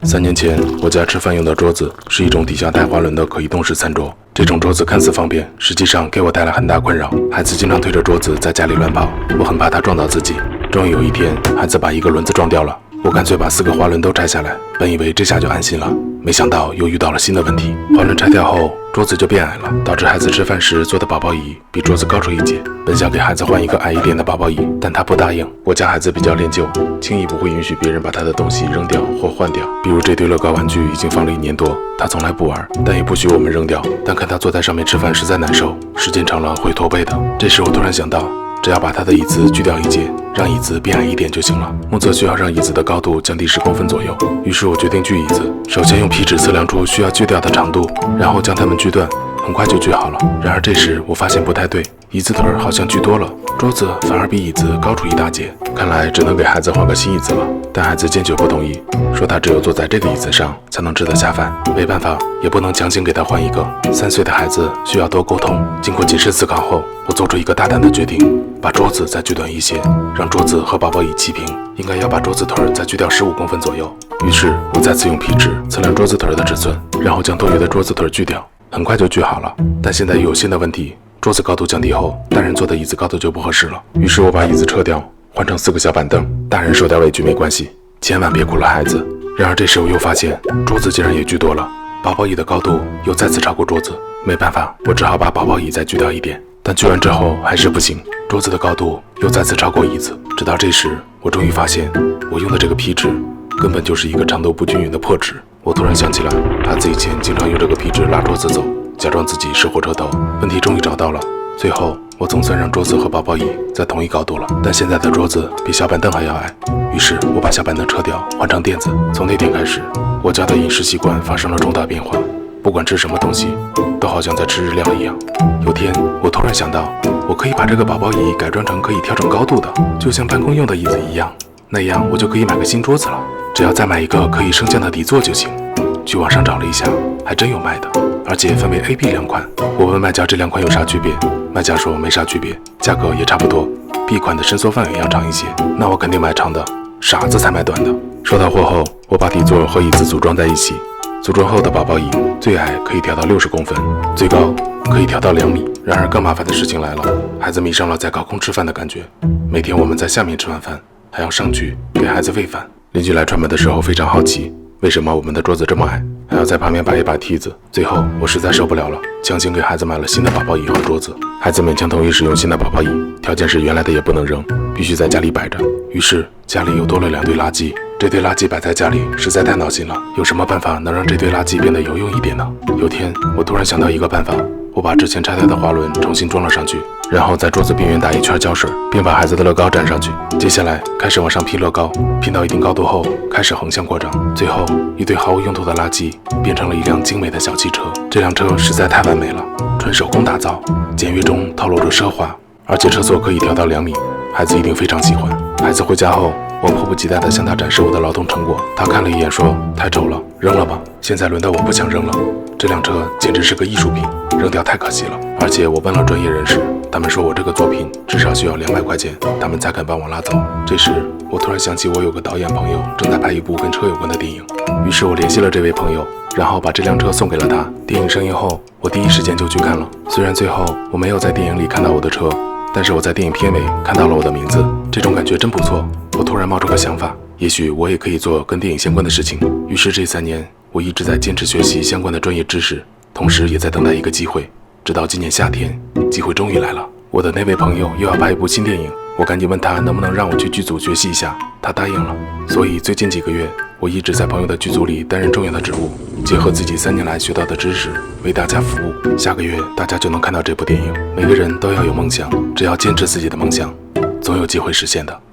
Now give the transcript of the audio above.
3年前，我家吃饭用的桌子是一种底下带滑轮的可移动式餐桌。这种桌子看似方便，实际上给我带来很大困扰。孩子经常推着桌子在家里乱跑，我很怕他撞到自己。终于有一天，孩子把一个轮子撞掉了，我干脆把4个滑轮都拆下来，本以为这下就安心了，没想到又遇到了新的问题。滑轮拆掉后，桌子就变矮了，导致孩子吃饭时坐的宝宝椅比桌子高出一截。本想给孩子换一个矮一点的宝宝椅，但他不答应。我家孩子比较恋旧，轻易不会允许别人把他的东西扔掉或换掉。比如这堆乐高玩具已经放了1年多，他从来不玩，但也不许我们扔掉。但看他坐在上面吃饭实在难受，时间长了会驼背的。这时我突然想到，只要把他的椅子锯掉一截，让椅子变矮一点就行了。目测需要让椅子的高度降低10公分左右，于是我决定锯椅子。首先用皮尺测量出需要锯掉的长度，然后将它们锯断，很快就锯好了。然而这时我发现不太对，椅子腿好像锯多了，桌子反而比椅子高出一大截。看来只能给孩子换个新椅子了。但孩子坚决不同意，说他只有坐在这个椅子上才能吃得下饭。没办法，也不能强行给他换一个。3岁的孩子需要多沟通。经过谨慎思考后，我做出一个大胆的决定，把桌子再锯短一些，让桌子和宝宝椅齐平。应该要把桌子腿再锯掉15公分左右。于是我再次用皮尺测量桌子腿的尺寸，然后将多余的桌子腿锯掉，很快就锯好了。但现在又有新的问题，桌子高度降低后，大人坐的椅子高度就不合适了。于是我把椅子撤掉，换成4个小板凳。大人受点委屈没关系，千万别苦了孩子。然而这时我又发现，桌子竟然也锯多了，宝宝椅的高度又再次超过桌子。没办法，我只好把宝宝椅再锯掉一点。但锯完之后还是不行，桌子的高度又再次超过椅子。直到这时，我终于发现，我用的这个皮尺根本就是一个长度不均匀的破纸。我突然想起来，孩子以前经常用这个皮尺拉桌子走，假装自己是火车头。问题终于找到了，最后我总算让桌子和宝宝椅在同一高度了。但现在的桌子比小板凳还要矮，于是我把小板凳撤掉，换成垫子。从那天开始，我家的饮食习惯发生了重大变化，不管吃什么东西，都好像在吃日料一样。有天我突然想到，我可以把这个宝宝椅改装成可以调整高度的，就像办公用的椅子一样，那样我就可以买个新桌子了，只要再买一个可以升降的底座就行。去网上找了一下，还真有卖的，而且分为 A、B 2款。我问卖家这2款有啥区别，卖家说没啥区别，价格也差不多。B 款的伸缩范围要长一些，那我肯定买长的，傻子才买短的。收到货后，我把底座和椅子组装在一起。组装后的宝宝椅最矮可以调到60公分，最高可以调到2米。然而更麻烦的事情来了，孩子迷上了在高空吃饭的感觉。每天我们在下面吃完饭，还要上去给孩子喂饭。邻居来串门的时候非常好奇，为什么我们的桌子这么矮，还要在旁边摆一把梯子。最后我实在受不了了，强行给孩子买了新的宝宝椅和桌子。孩子勉强同意使用新的宝宝椅，条件是原来的也不能扔，必须在家里摆着。于是家里又多了2堆垃圾。这堆垃圾摆在家里实在太闹心了，有什么办法能让这堆垃圾变得有用一点呢？有天我突然想到一个办法，我把之前拆掉的滑轮重新装了上去，然后在桌子边缘打一圈胶水，并把孩子的乐高粘上去。接下来开始往上拼乐高，拼到一定高度后开始横向扩张，最后一堆毫无用途的垃圾变成了一辆精美的小汽车。这辆车实在太完美了，纯手工打造，简约中透露着奢华，而且车座可以调到2米，孩子一定非常喜欢。孩子回家后，我迫不及待地向他展示我的劳动成果。他看了一眼说，太丑了，扔了吧。现在轮到我不想扔了，这辆车简直是个艺术品，扔掉太可惜了。而且我问了专业人士，他们说我这个作品至少需要200块钱，他们才肯帮我拉走。这时我突然想起我有个导演朋友正在拍一部跟车有关的电影，于是我联系了这位朋友，然后把这辆车送给了他。电影上映后，我第一时间就去看了。虽然最后我没有在电影里看到我的车，但是我在电影片尾看到了我的名字，这种感觉真不错。我突然冒出个想法，也许我也可以做跟电影相关的事情。于是这3年，我一直在坚持学习相关的专业知识，同时也在等待一个机会。直到今年夏天，机会终于来了。我的那位朋友又要拍一部新电影，我赶紧问他能不能让我去剧组学习一下，他答应了。所以最近几个月，我一直在朋友的剧组里担任重要的职务，结合自己3年来学到的知识，为大家服务。下个月大家就能看到这部电影。每个人都要有梦想，只要坚持自己的梦想，总有机会实现的。